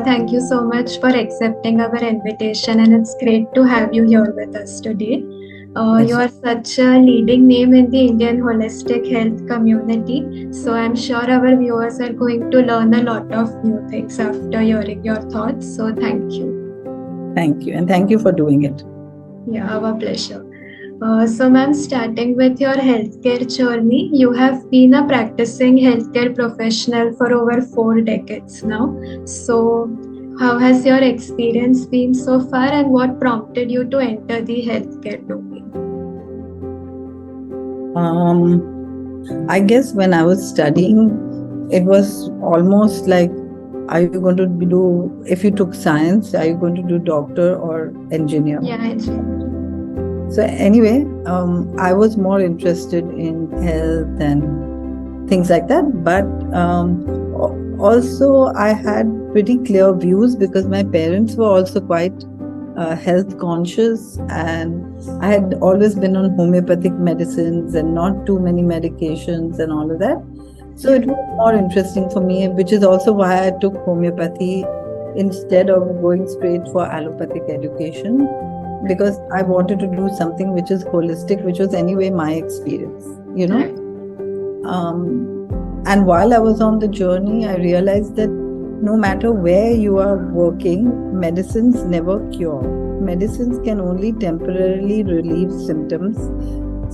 thank you so much for accepting our invitation, and it's great to have you here with us today. You Pleasure. are such a leading name in the Indian holistic health community, so I'm sure our viewers are going to learn a lot of new things after hearing your thoughts. So, thank you. Thank you. And thank you for doing it. Yeah, our pleasure. So, ma'am, starting with your healthcare journey, you have been a practicing healthcare professional for over 4 decades now. So, how has your experience been so far, and what prompted you to enter the healthcare domain? I guess when I was studying, it was almost like, are you going to do, if you took science, are you going to do doctor or engineer? Yeah, So anyway, I was more interested in health and things like that. But also, I had pretty clear views because my parents were also quite health conscious, and I had always been on homeopathic medicines and not too many medications and all of that. So it was more interesting for me, which is also why I took homeopathy instead of going straight for allopathic education, because I wanted to do something which is holistic, which was anyway my experience. And while I was on the journey, I realized that no matter where you are working, medicines never cure. Medicines can only temporarily relieve symptoms.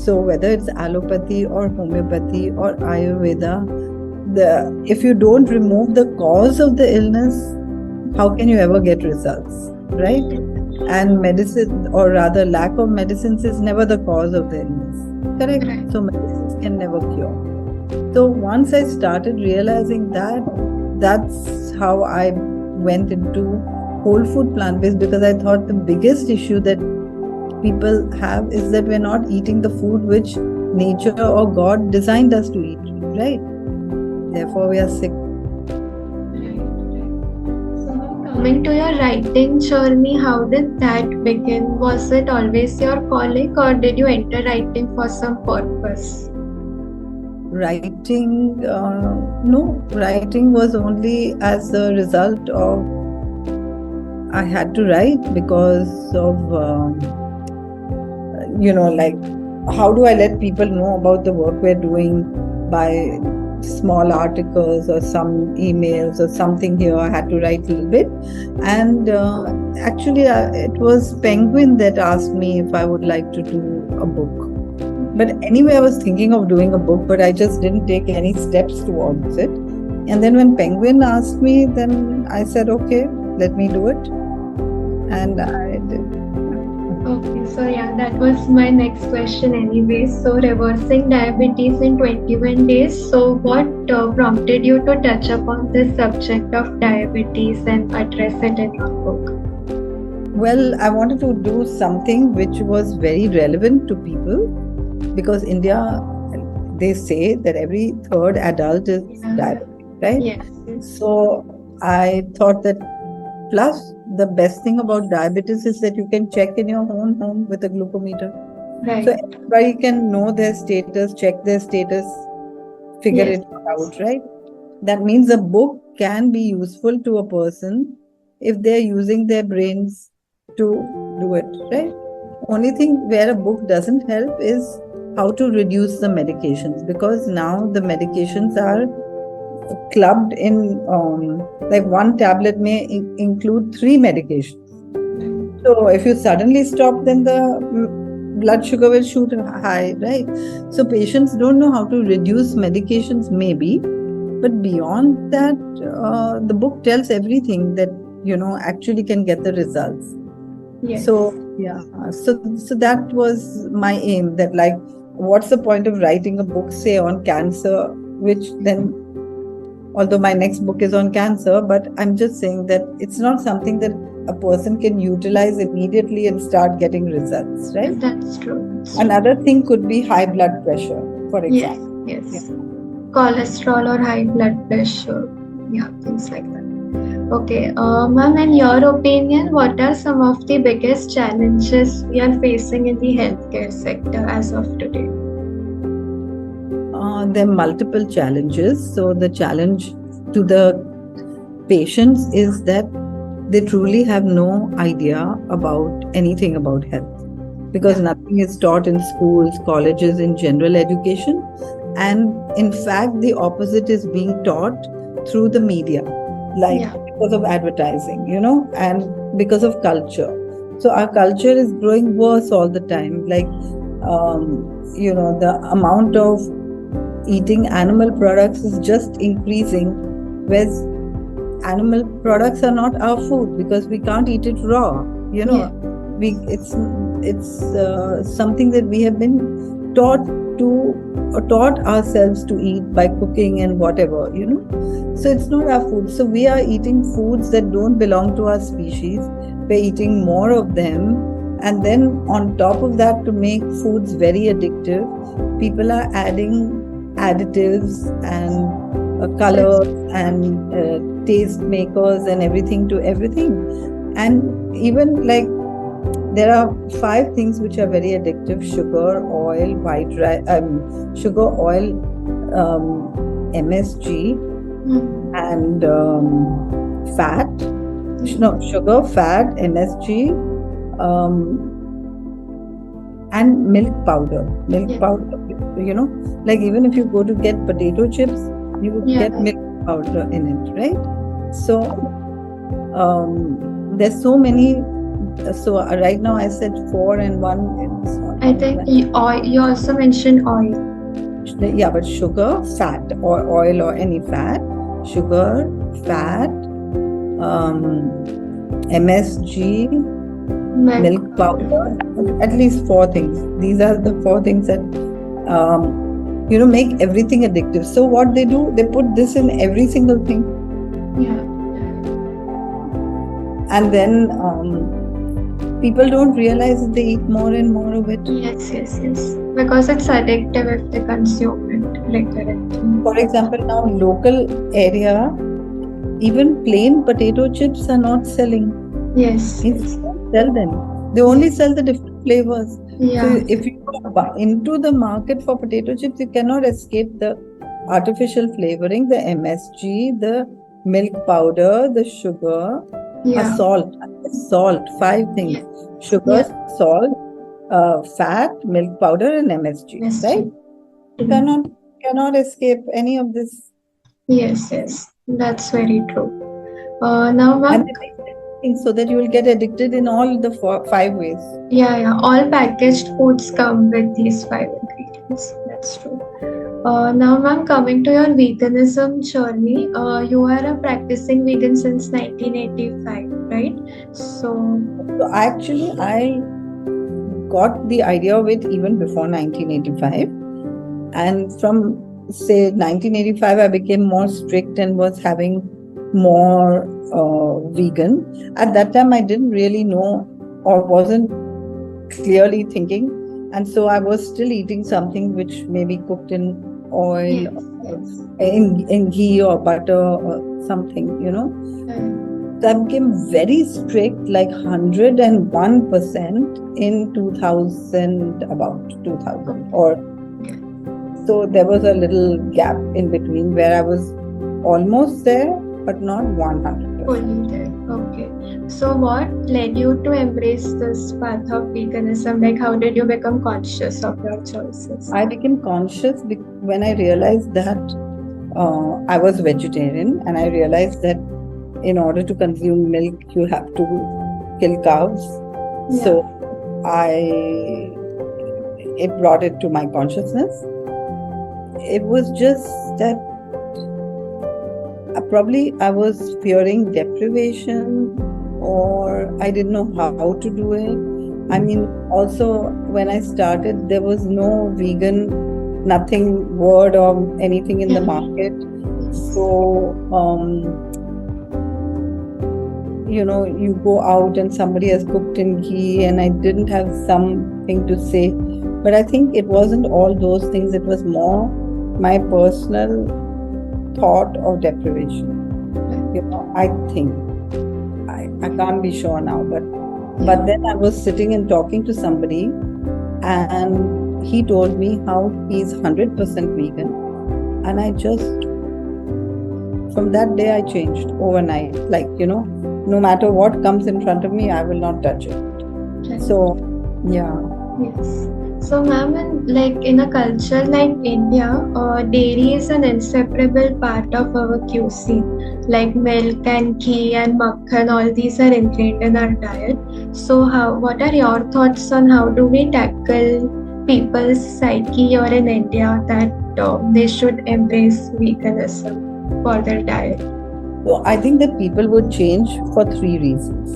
So whether it's allopathy or homeopathy or Ayurveda, if you don't remove the cause of the illness, how can you ever get results, right? And medicine, or rather lack of medicines, is never the cause of the illness, correct? Right. So medicines can never cure. So once I started realizing that, that's how I went into whole food plant-based, because I thought the biggest issue that people have is that we're not eating the food which nature or God designed us to eat, right? Therefore, we are sick. Coming to your writing journey, how did that begin? Was it always your calling, or did you enter writing for some purpose? Writing, no, writing was only as a result of, I had to write because of, like, how do I let people know about the work we're doing by small articles or some emails or something here? I had to write a little bit. And actually, it was Penguin that asked me if I would like to do a book. But anyway, I was thinking of doing a book, but I just didn't take any steps towards it. And then when Penguin asked me, then I said, okay, let me do it. And I did. Okay, so yeah, that was my next question anyway. So reversing diabetes in 21 days. So what prompted you to touch upon this subject of diabetes and address it in your book? Well, I wanted to do something which was very relevant to people, because India, they say that every third adult is diabetic, right? Yes. So I thought that, plus the best thing about diabetes is that you can check in your own home with a glucometer. Right. So everybody can know their status, check their status, figure Yes. it out, right? That means a book can be useful to a person if they're using their brains to do it, right? Only thing where a book doesn't help is how to reduce the medications, because now the medications are clubbed in, like one tablet may include 3 medications. So if you suddenly stop, then the blood sugar will shoot high, right? So patients don't know how to reduce medications, maybe, but beyond that, the book tells everything that actually can get the results. Yes. So yeah, so that was my aim. That, like, what's the point of writing a book, say, on cancer, which then, although my next book is on cancer, but I'm just saying that it's not something that a person can utilize immediately and start getting results, right? That's true. Another thing could be high blood pressure, for example. Yes. Cholesterol or high blood pressure. Yeah, things like that. Okay, ma'am, in your opinion, what are some of the biggest challenges we are facing in the healthcare sector as of today? There are multiple challenges. So the challenge to the patients is that they truly have no idea about anything about health, because Yeah. nothing is taught in schools, colleges, in general education. And in fact, the opposite is being taught through the media, like Yeah. because of advertising, and because of culture. So our culture is growing worse all the time. Like, the amount of eating animal products is just increasing, whereas animal products are not our food because we can't eat it raw. Yeah. We it's something that we have been taught to taught ourselves to eat by cooking and whatever. So it's not our food. So we are eating foods that don't belong to our species. We're eating more of them, and then on top of that, to make foods very addictive, people are adding additives and Yes. colors and taste makers and everything to everything. And even like there are 5 things which are very addictive: sugar, oil, sugar, oil, MSG, Mm. and fat. No, sugar, fat, MSG, um, and milk powder. Milk Yeah. powder, like even if you go to get potato chips, you would Yeah. get milk powder in it, right? So there's so many. So right now I said 4 and 1. It's not I coming think back. you also mentioned oil. Yeah, but sugar, fat, or oil or any fat, sugar, fat, MSG, Milk milk powder. powder, at least 4 things. These are the 4 things that make everything addictive. So what they do, they put this in every single thing, Yeah. and then people don't realize that they eat more and more of it. Yes, yes, yes. Because it's addictive if they consume it recurrently. For example, now local area, even plain potato chips are not selling. Yes, Means yes. they don't sell them. They only Yes. sell the different flavors. So Yeah. if you go into the market for potato chips, you cannot escape the artificial flavoring, the MSG, the milk powder, the sugar, Yeah. salt, 5 things: Yeah. sugar, Yeah. salt, fat, milk powder, and MSG. Yes. Right? You cannot escape any of this. Yes, yes. That's very true. Now, And ma'am, they make things so that you will get addicted in all the 5 ways. yeah, yeah. All packaged foods come with these five ingredients. That's true. Now, ma'am, coming to your veganism journey, you are a practicing vegan since 1985, right? So, So actually, I got the idea of it even before 1985. And from, say, 1985, I became more strict and was having more vegan. At that time, I didn't really know or wasn't clearly thinking. And so I was still eating something which may be cooked in oil, yes, or yes. in ghee or butter or something. So I became very strict, like 101% in 2000, about 2000. Or Okay. so there was a little gap in between where I was almost there, but not 100%. Fully there. Okay. So, what led you to embrace this path of veganism? Like, how did you become conscious of your choices? I became conscious when I realized that I was vegetarian, and I realized that in order to consume milk, you have to kill cows. Yeah. So it brought it to my consciousness. It was just that probably I was fearing deprivation, or I didn't know how to do it. I mean, also when I started, there was no vegan, nothing word or anything in the Yeah. market. So, you go out and somebody has cooked in ghee, and I didn't have something to say. But I think it wasn't all those things. It was more my personal thought of deprivation. I think. I can't be sure now, but then I was sitting and talking to somebody, and he told me how he's 100% vegan, and I just from that day I changed overnight. Like, no matter what comes in front of me, I will not touch it. Right. So, yeah. Yes. So, ma'am, in a culture like India, dairy is an inseparable part of our cuisine. Like milk and ghee and makhan, all these are ingrained in our diet. So, what are your thoughts on how do we tackle people's psyche here in India that they should embrace veganism for their diet? So I think that people would change for three reasons.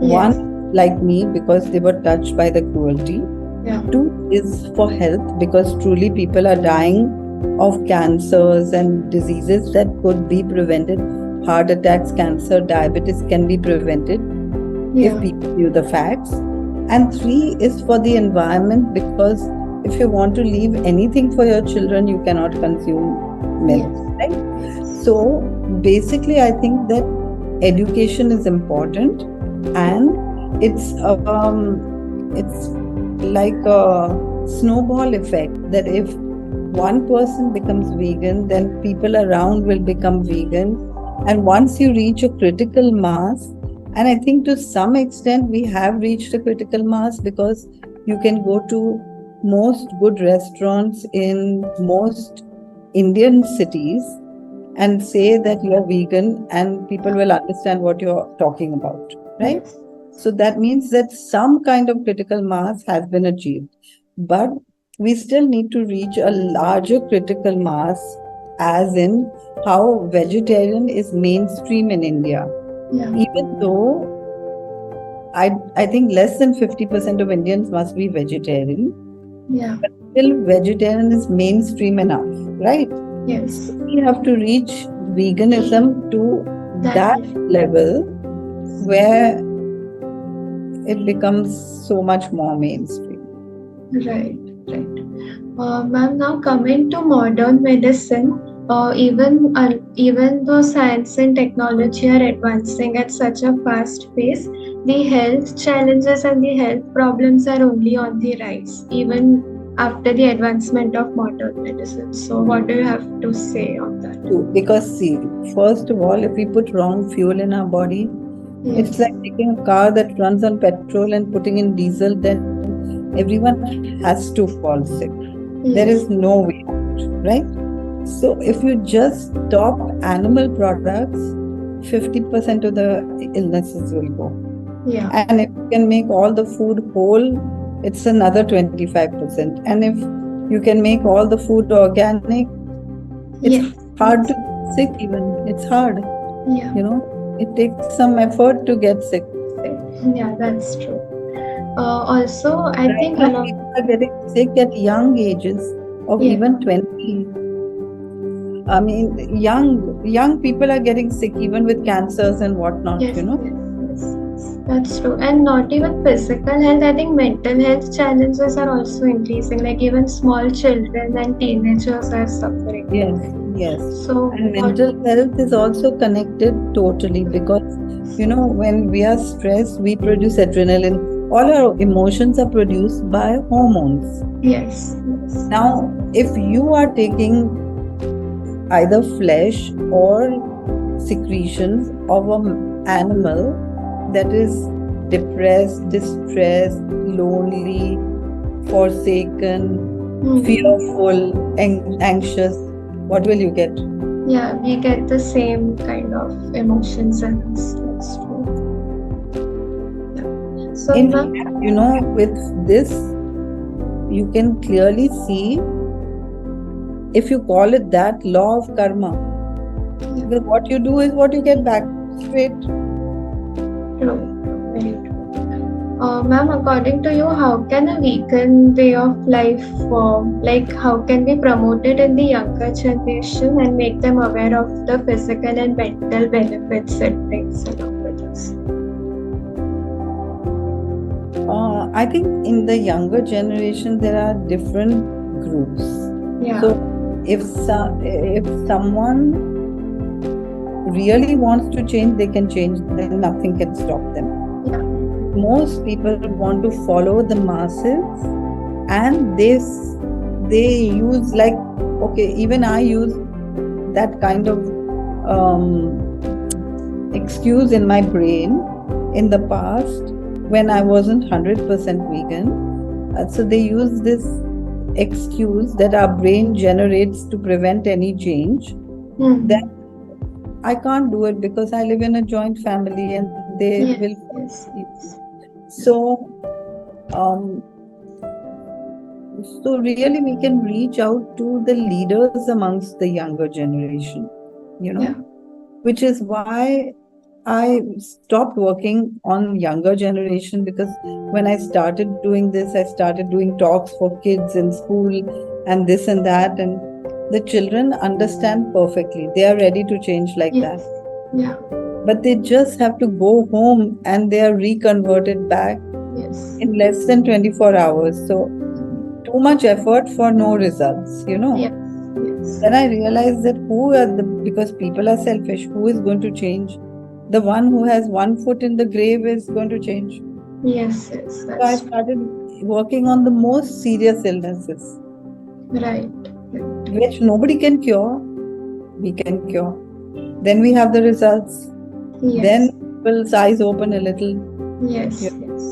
Yes. One, like me, because they were touched by the cruelty. Yeah. Two is for health, because truly people are dying of cancers and diseases that could be prevented. Heart attacks, cancer, diabetes can be prevented if people knew the facts. And three is for the environment, because if you want to leave anything for your children, you cannot consume milk, right? So basically, I think that education is important, and it's like a snowball effect, that if one person becomes vegan, then people around will become vegan. And once you reach a critical mass, and I think to some extent we have reached a critical mass, because you can go to most good restaurants in most Indian cities and say that you're vegan, and people will understand what you're talking about, right? So that means that some kind of critical mass has been achieved. But we still need to reach a larger critical mass, as in how vegetarian is mainstream in India. Even though I think less than 50% of Indians must be vegetarian. But still vegetarian is mainstream enough, right? Yes. So we have to reach veganism to that level where it becomes so much more mainstream. Right. Ma'am, now coming to modern medicine, even though science and technology are advancing at such a fast pace, the health challenges and the health problems are only on the rise, even after the advancement of modern medicine. So, what do you have to say on that? Because see, first of all, if we put wrong fuel in our body, it's like taking a car that runs on petrol and putting in diesel, then everyone has to fall sick. There is no way out, right? So if you just stop animal products, 50% of the illnesses will go. And if you can make all the food whole, it's another 25%. And if you can make all the food organic, it's hard to get sick even. It's hard. It takes some effort to get sick. Yeah, that's true. Also, I think people are getting sick at young ages of even 20. I mean, young people are getting sick even with cancers and whatnot, Yes, that's true. And not even physical health, I think mental health challenges are also increasing. Like even small children and teenagers are suffering. Yes. So and mental health is also connected totally, because when we are stressed, we produce adrenaline. All our emotions are produced by hormones. Yes. Now, if you are taking either flesh or secretions of an animal that is depressed, distressed, lonely, forsaken, fearful, anxious, what will you get? Yeah, we get the same kind of emotions and that's true. So, with this, you can clearly see, if you call it that, law of karma. Because what you do is what you get back straight. True. Very true. Ma'am, according to you, how can a vegan way of life how can we promote it in the younger generation and make them aware of the physical and mental benefits it brings along with us? I think in the younger generation there are different groups. So if someone really wants to change, they can change, then nothing can stop them. Most people want to follow the masses, and they use even I use that kind of um, excuse in my brain in the past when I wasn't 100% vegan. So they use this excuse that our brain generates to prevent any change. That Hmm. I can't do it because I live in a joint family and they will. Yes, yes, yes. So, um, so really we can reach out to the leaders amongst the younger generation, Yeah. which is why I stopped working on younger generation, because when I started doing this, I started doing talks for kids in school and this and that, and the children understand perfectly. They are ready to change like Yes. that. Yeah. But they just have to go home and they are reconverted back Yes. in less than 24 hours. So too much effort for no results. Yes. Yes. Then I realized that because people are selfish, who is going to change? The one who has one foot in the grave is going to change. Yes. Yes. So I That's started working on the most serious illnesses, right. Right. which nobody can cure. We can cure. Then we have the results. Then Yes. people's eyes open a little. Yeah. Yes. Yes.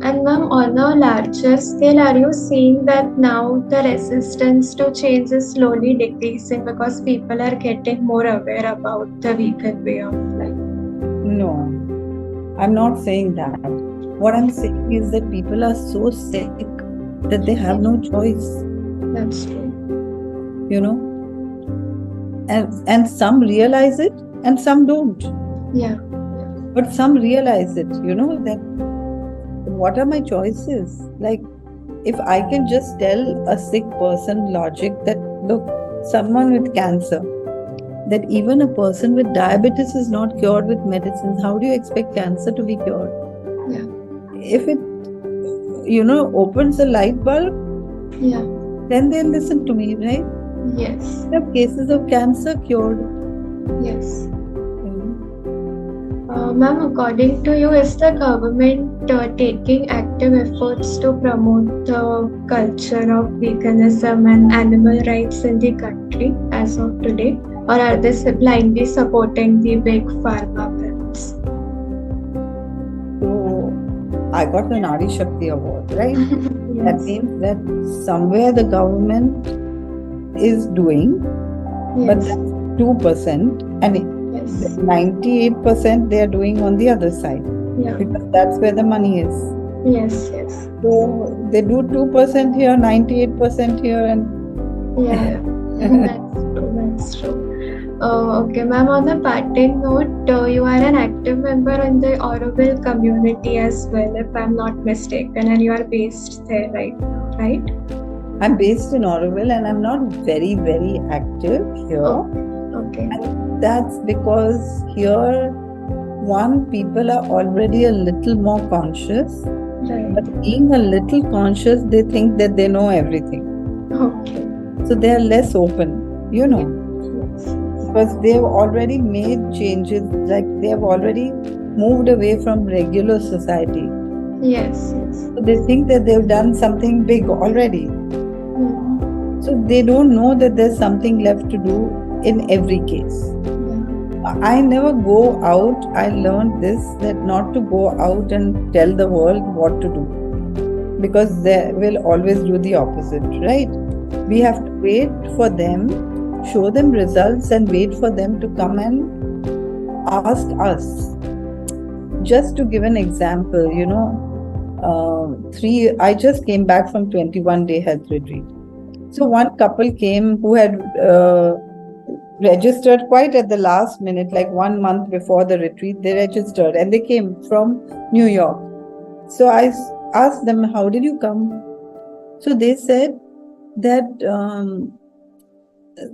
And ma'am, on a larger scale, are you seeing that now the resistance to change is slowly decreasing because people are getting more aware about the vegan way of life? No, I'm not saying that. What I'm saying is that people are so sick that they have no choice, That's true. you know, and some realize it and some don't. Yeah. But some realize it, that what are my choices? Like, if I can just tell a sick person logic that, look, someone with cancer, that even a person with diabetes is not cured with medicines, how do you expect cancer to be cured? Yeah. If it, opens a light bulb, Yeah. then they'll listen to me, right? Yes. We have cases of cancer cured. Yes. You know. Ma'am, according to you, is the government taking active efforts to promote the culture of veganism and animal rights in the country as of today? Or are they blindly supporting the big pharma brands? So I got the Nari Shakti award, right? That Yes. means that somewhere the government is doing, but Yes. that's 2%, and Yes. 98% they are doing on the other side, Yeah. because that's where the money is. Yes. Yes. So they do 2% here, 98% here, and Yeah. That's true. That's true. Okay, ma'am. On a parting note, you are an active member in the Auroville community as well, if I'm not mistaken, and you are based there right now, right? I'm based in Auroville and I'm not very, very active here. Okay. And that's because here, one, people are already a little more conscious. Right. But being a little conscious, they think that they know everything. Okay. So they are less open, Yes. because they've already made changes, like they have already moved away from regular society. Yes. Yes. So they think that they've done something big already. Mm. So they don't know that there's something left to do in every case. Yeah. I never go out. I learned this, that not to go out and tell the world what to do, because they will always do the opposite, right? We have to wait for them, show them results, and wait for them to come and ask us. Just to give an example, I just came back from 21-day health retreat. So one couple came who had registered quite at the last minute, like 1 month before the retreat. They registered and they came from New York. So I asked them, how did you come? So they said that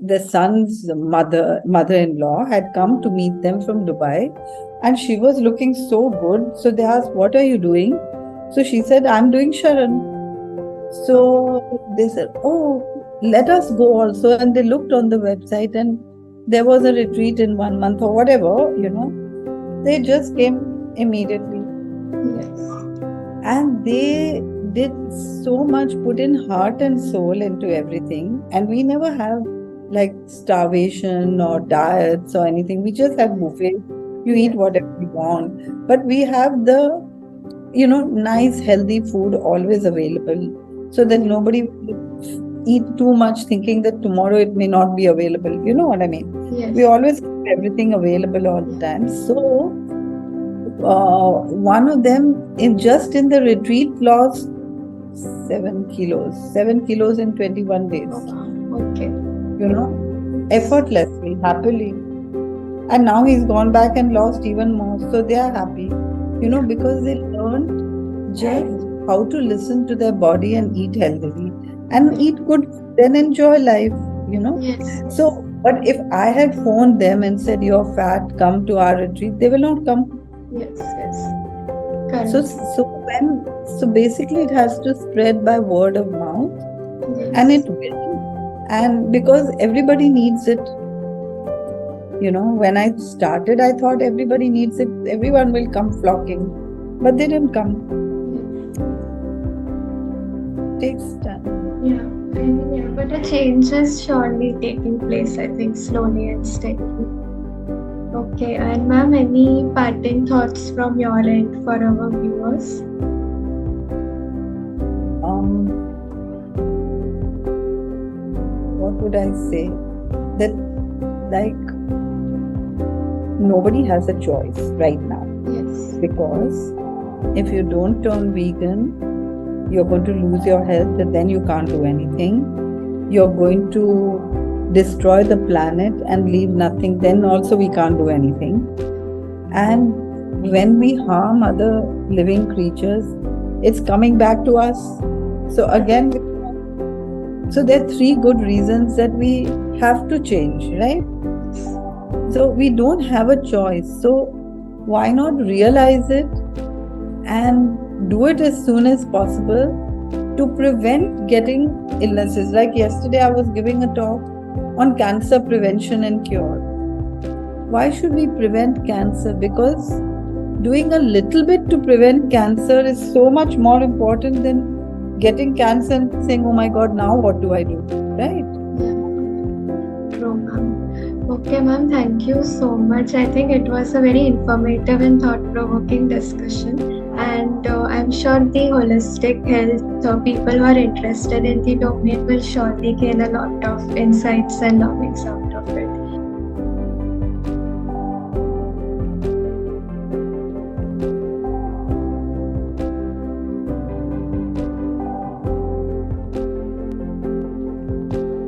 the son's mother-in-law had come to meet them from Dubai, and she was looking so good. So they asked, what are you doing? So she said, I'm doing SHARAN. So they said, oh, let us go also. And they looked on the website and there was a retreat in 1 month or whatever. They just came immediately. Yes. And they did so much, put in heart and soul into everything. And we never have. like starvation or diets or anything. We just have buffets. You eat Yes. whatever you want. But we have the, nice, healthy food always available so that Yes. nobody will eat too much thinking that tomorrow it may not be available. You know what I mean? We Yes. always have everything available all the time. Yes. So, one of them in the retreat lost 7 kilos, 7 kilos in 21 Oh, days, wow. Okay. you know, effortlessly, happily. And now he's gone back and lost even more. So they are happy, Yeah. because they learned just how to listen to their body and eat healthily and eat good, then enjoy life. Yes. So, but if I had phoned them and said, "You're fat, come to our retreat," they will not come. Yes. Yes. So, Correct. so basically, it has to spread by word of mouth, and Yes. it will. And because everybody needs it, when I started, I thought everybody needs it, everyone will come flocking, but they didn't come. Takes time. Yeah. I mean, yeah, but a change is surely taking place, I think, slowly and steadily. Okay, and ma'am, any parting thoughts from your end for our viewers? Um, what would I say? That, like, nobody has a choice right now, Yes. because if you don't turn vegan, you're going to lose your health, and then you can't do anything. You're going to destroy the planet and leave nothing, then also we can't do anything. And when we harm other living creatures, it's coming back to us. So again, so there are three good reasons that we have to change, right? So we don't have a choice. So why not realize it and do it as soon as possible to prevent getting illnesses? Like yesterday, I was giving a talk on cancer prevention and cure. Why should we prevent cancer? Because doing a little bit to prevent cancer is so much more important than getting cancer and saying, "Oh my God, now what do I do?" Right? Yeah. True, ma'am. Okay, ma'am, thank you so much. I think it was a very informative and thought provoking discussion. And I'm sure the holistic health people who are interested in the domain will surely gain a lot of insights and learnings out